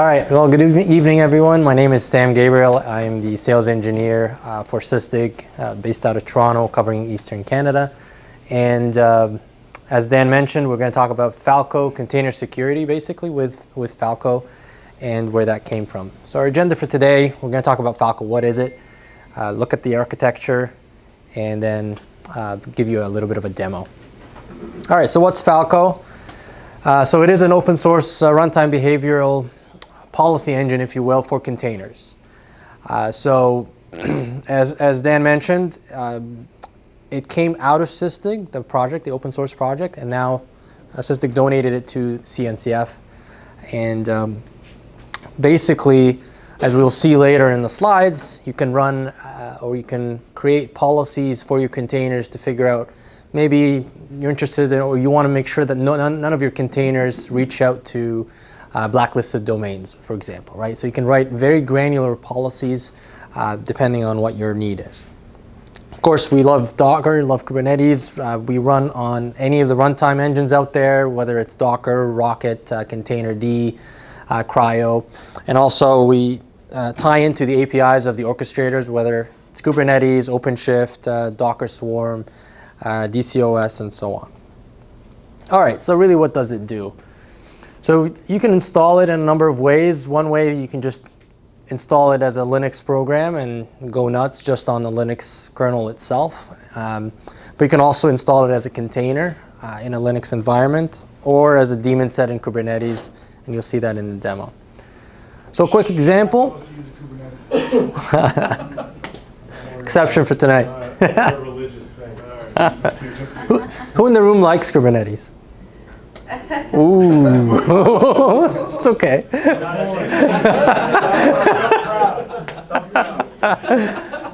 All right, well, good evening, everyone. My name is Sam Gabrail. I'm the sales engineer for Sysdig, based out of Toronto, covering Eastern Canada. And as Dan mentioned, we're going to talk about Falco container security, basically, with Falco and where that came from. So our agenda for today, we're going to talk about Falco. What is it? Look at the architecture, and then give you a little bit of a demo. All right, so what's Falco? So it is an open source runtime behavioral policy engine, if you will, for containers. So as Dan mentioned, it came out of Sysdig, the project, the open source project, and now Sysdig donated it to CNCF. And basically, as we'll see later in the slides, you can run or you can create policies for your containers to figure out maybe you're interested in, or you want to make sure that none of your containers reach out to blacklisted domains, for example, right? So you can write very granular policies depending on what your need is. Of course, we love Docker, love Kubernetes. We run on any of the runtime engines out there, whether it's Docker, Rocket, Containerd, Cryo. And also we tie into the APIs of the orchestrators, whether it's Kubernetes, OpenShift, Docker Swarm, DCOS, and so on. All right, so really what does it do? So you can install it in a number of ways. One way, you can just install it as a Linux program and go nuts just on the Linux kernel itself. But you can also install it as a container in a Linux environment, or as a daemon set in Kubernetes, and you'll see that in the demo. So a quick example. Exception for tonight. A religious thing. Who in the room likes Kubernetes? Ooh, it's okay.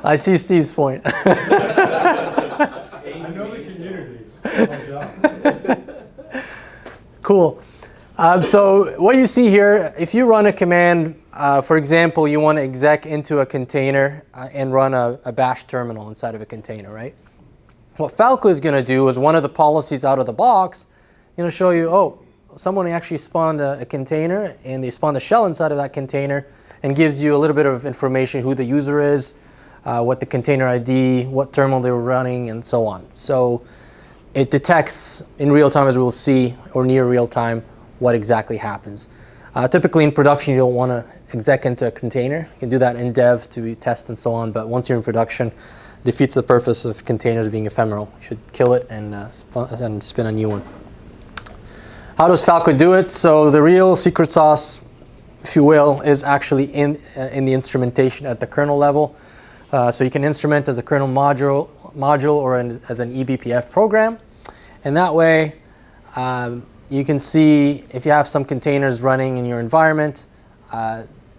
I see Steve's point. I know the community. It's my job. Cool. So what you see here, if you run a command, for example, you want to exec into a container and run a bash terminal inside of a container, right? What Falco is going to do is one of the policies out of the box, going to show you, oh, someone actually spawned a container, and they spawned a shell inside of that container, and gives you a little bit of information, who the user is, what the container ID, what terminal they were running, and so on. So it detects in real time, as we'll see, or near real time, what exactly happens. Typically in production, you don't want to exec into a container. You can do that in dev to test and so on, but once you're in production, defeats the purpose of containers being ephemeral. You should kill it and spin a new one. How does Falco do it? So the real secret sauce, if you will, is actually in the instrumentation at the kernel level. So you can instrument as a kernel module or as an eBPF program. And that way, you can see if you have some containers running in your environment,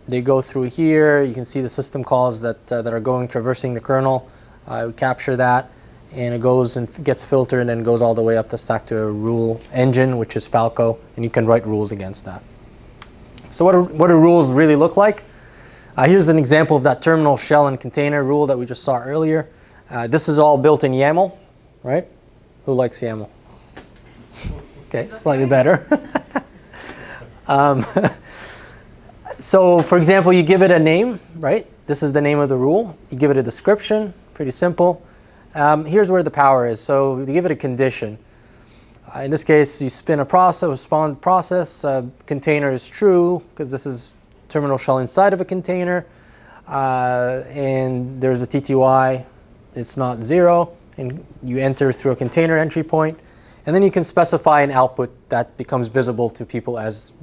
they go through here. You can see the system calls that are traversing the kernel. We capture that, and it goes and gets filtered and goes all the way up the stack to a rule engine, which is Falco, and you can write rules against that. So what do rules really look like? Here's an example of that terminal shell and container rule that we just saw earlier. This is all built in YAML, right? Who likes YAML? Okay, slightly better. So for example, you give it a name, right? This is the name of the rule. You give it a description, pretty simple. Here's where the power is. So you give it a condition. In this case, you spin a process, respond process. Container is true because this is terminal shell inside of a container. And there's a TTY. It's not 0. And you enter through a container entry point. And then you can specify an output that becomes visible to people as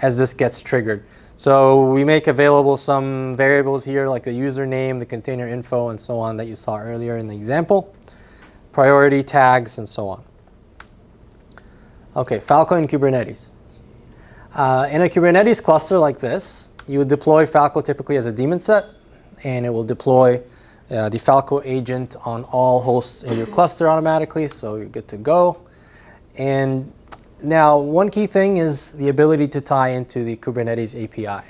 this gets triggered. So we make available some variables here, like the username, the container info, and so on that you saw earlier in the example, priority tags, and so on. Okay, Falco and Kubernetes. In a Kubernetes cluster like this, you would deploy Falco typically as a daemon set, and it will deploy the Falco agent on all hosts in your cluster automatically, so you're good to go. And now, one key thing is the ability to tie into the Kubernetes API.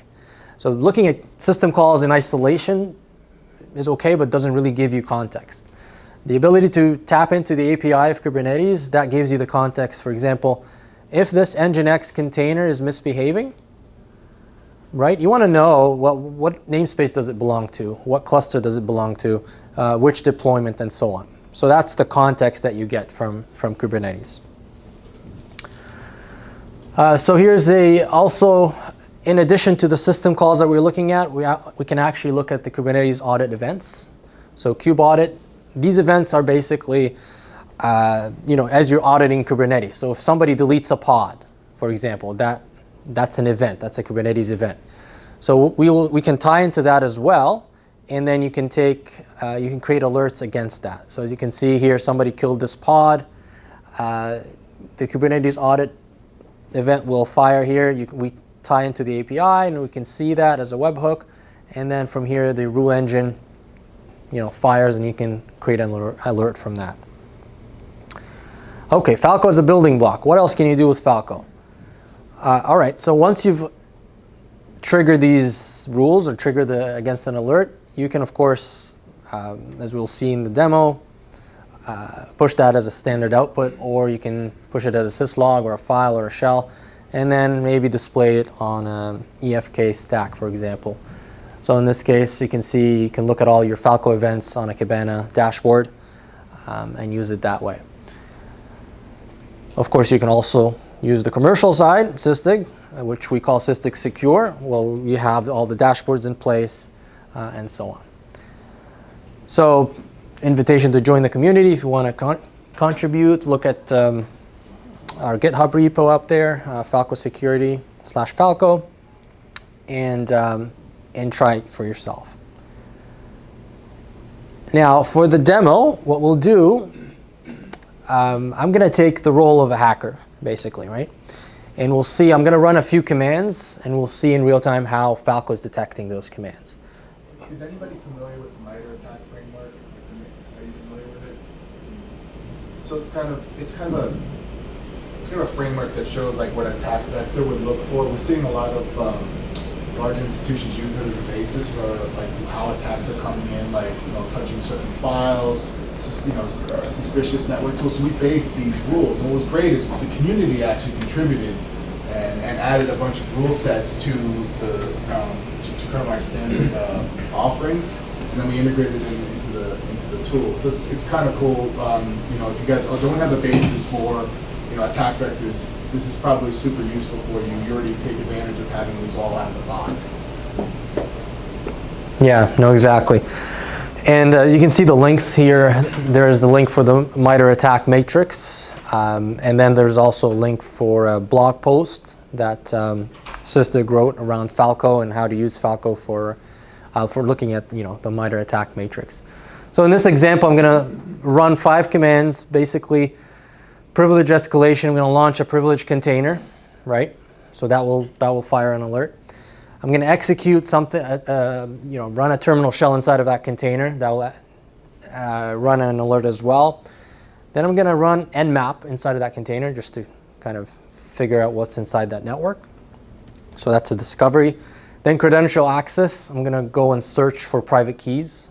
So looking at system calls in isolation is okay, but doesn't really give you context. The ability to tap into the API of Kubernetes, that gives you the context. For example, if this Nginx container is misbehaving, right, you want to know what namespace does it belong to, what cluster does it belong to, which deployment, and so on. So that's the context that you get from Kubernetes. So here's also, in addition to the system calls that we're looking at, we can actually look at the Kubernetes audit events. So kube audit, these events are basically, as you're auditing Kubernetes. So if somebody deletes a pod, for example, that's an event. That's a Kubernetes event. So we can tie into that as well, and then you can create alerts against that. So as you can see here, somebody killed this pod. The Kubernetes audit event will fire here. We tie into the API, and we can see that as a webhook. And then from here, the rule engine, fires, and you can create an alert from that. Okay, Falco is a building block. What else can you do with Falco? All right, so once you've triggered these rules or triggered against an alert, you can, of course, as we'll see in the demo, push that as a standard output, or you can push it as a syslog or a file or a shell, and then maybe display it on an EFK stack, for example. So in this case, you can look at all your Falco events on a Kibana dashboard and use it that way. Of course, you can also use the commercial side, Sysdig, which we call Sysdig Secure. Well, you have all the dashboards in place and so on. So, invitation to join the community if you want to contribute. Look at our GitHub repo up there, Falco Security /Falco, and try it for yourself. Now, for the demo, what we'll do, I'm going to take the role of a hacker, basically, right? And we'll see, I'm going to run a few commands, and we'll see in real time how Falco is detecting those commands. Is anybody familiar with the MITRE attack framework? Are you familiar with it? So it's kind of a framework that shows like what an attack vector would look for. We're seeing a lot of large institutions use it as a basis for like how attacks are coming in, like touching certain files, suspicious network tools. So we based these rules, and what was great is the community actually contributed and added a bunch of rule sets to the kind of our standard offerings, and then we integrated it into the tool. So it's kind of cool. If you guys don't have a basis for attack vectors, this is probably super useful for you. You already take advantage of having these all out of the box. Yeah, no, exactly. And you can see the links here. There's the link for the MITRE attack matrix. And then there's also a link for a blog post that Sysdig wrote around Falco and how to use Falco for looking at the MITRE attack matrix. So in this example, I'm going to run 5 commands. Basically, privilege escalation. I'm going to launch a privilege container, right? So that will fire an alert. I'm going to execute something, run a terminal shell inside of that container. That will run an alert as well. Then I'm going to run nmap inside of that container just to kind of figure out what's inside that network. So that's a discovery. Then credential access. I'm going to go and search for private keys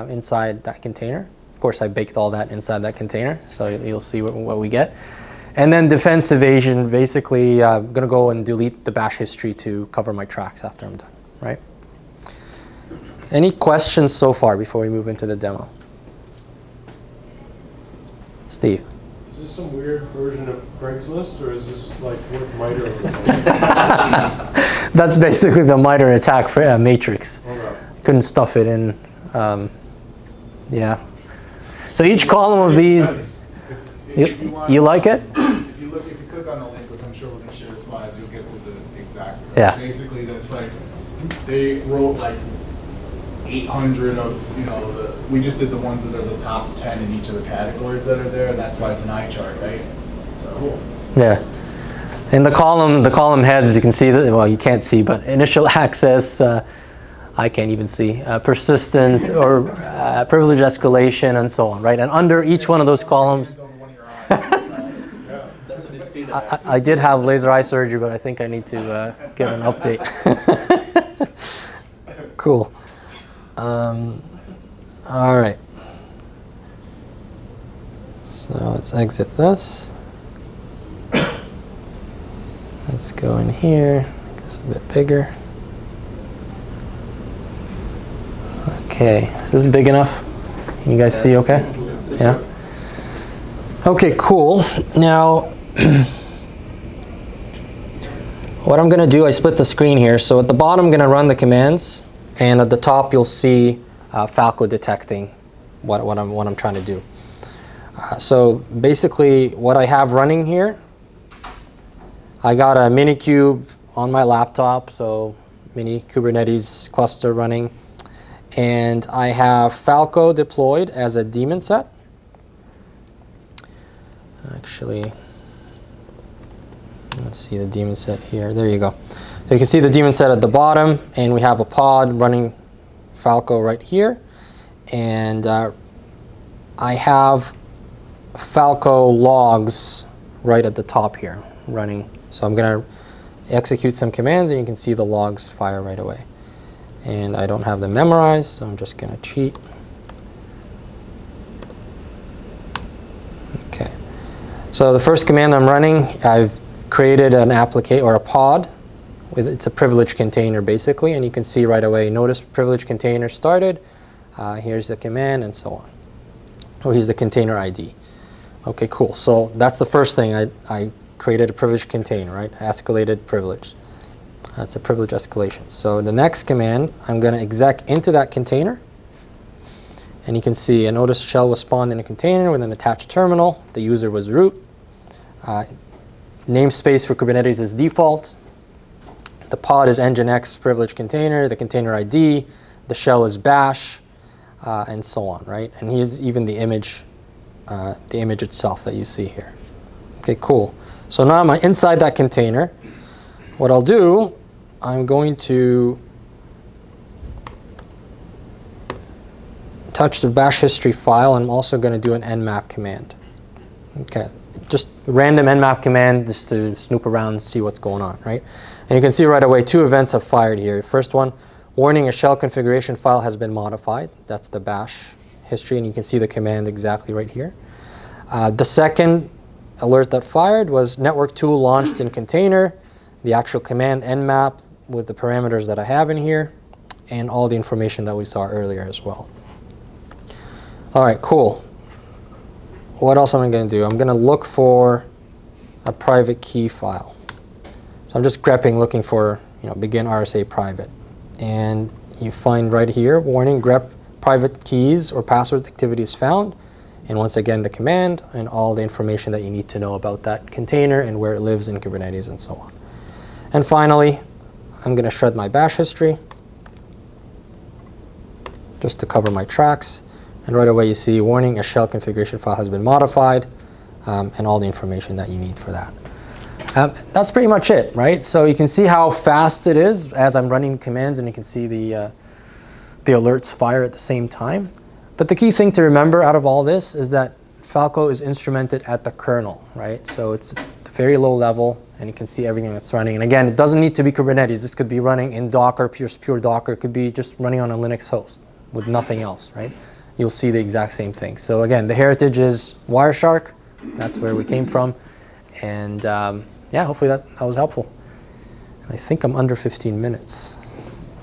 inside that container. Of course, I baked all that inside that container, so you'll see what we get. And then defense evasion, basically I'm going to go and delete the bash history to cover my tracks after I'm done, right? Any questions so far before we move into the demo? Steve? Is this some weird version of Craigslist, or is this like what MITRE was? That's basically the MITRE attack matrix. Okay. Couldn't stuff it in. Yeah. So each column of these, you like it? If you click on the link, which I'm sure we're going to share the slides, you'll get to the exact. Yeah. Basically, that's like they wrote like 800 of we just did the ones that are the top 10 in each of the categories that are there. That's why it's an eye chart, right? So cool. Yeah. In the column heads, you can see that. Well, you can't see, but initial access. I can't even see persistence or privilege escalation and so on, right? And under each one of those columns, I did have laser eye surgery, but I think I need to get an update. Cool. All right. So let's exit this. Let's go in here. It's a bit bigger. Okay, is this big enough? Can you guys see okay? Yeah? Okay, cool. Now, what I'm going to do, I split the screen here. So at the bottom, I'm going to run the commands. And at the top, you'll see Falco detecting what I'm trying to do. So basically, what I have running here, I got a Minikube on my laptop, so mini Kubernetes cluster running. And I have Falco deployed as a daemon set. Actually, let's see the daemon set here. There you go. So you can see the daemon set at the bottom, and we have a pod running Falco right here. And I have Falco logs right at the top here running. So I'm going to execute some commands, and you can see the logs fire right away. And I don't have them memorized, so I'm just going to cheat. Okay. So the first command I'm running, I've created an application or a pod. It's a privilege container, basically. And you can see right away, notice privilege container started. Here's the command, and so on. Or here's the container ID. Okay, cool. So that's the first thing. I created a privilege container, right? Escalated privilege. That's a privilege escalation. So the next command, I'm going to exec into that container. And you can see, notice shell was spawned in a container with an attached terminal. The user was root. Namespace for Kubernetes is default. The pod is nginx privilege container. The container ID. The shell is bash, and so on, right? And here's even the image itself that you see here. Okay, cool. So now I'm inside that container. What I'll do, I'm going to touch the bash history file, and I'm also going to do an nmap command. Okay, just random nmap command just to snoop around and see what's going on, right? And you can see right away 2 events have fired here. First one, warning, a shell configuration file has been modified. That's the bash history, and you can see the command exactly right here. The second alert that fired was network tool launched in container, the actual command nmap with the parameters that I have in here, and all the information that we saw earlier as well. All right, cool. What else am I going to do? I'm going to look for a private key file. So I'm just grepping, looking for begin RSA private. And you find right here, warning, grep private keys or password activity is found. And once again, the command and all the information that you need to know about that container and where it lives in Kubernetes and so on. And finally, I'm going to shred my bash history just to cover my tracks. And right away you see, warning, a shell configuration file has been modified, and all the information that you need for that. That's pretty much it, right? So you can see how fast it is as I'm running commands, and you can see the alerts fire at the same time. But the key thing to remember out of all this is that Falco is instrumented at the kernel, right? So it's very low level, and you can see everything that's running. And again, it doesn't need to be Kubernetes. This could be running in Docker, pure Docker. It could be just running on a Linux host with nothing else, right? You'll see the exact same thing. So again, the heritage is Wireshark. That's where we came from. And yeah, hopefully that was helpful. I think I'm under 15 minutes.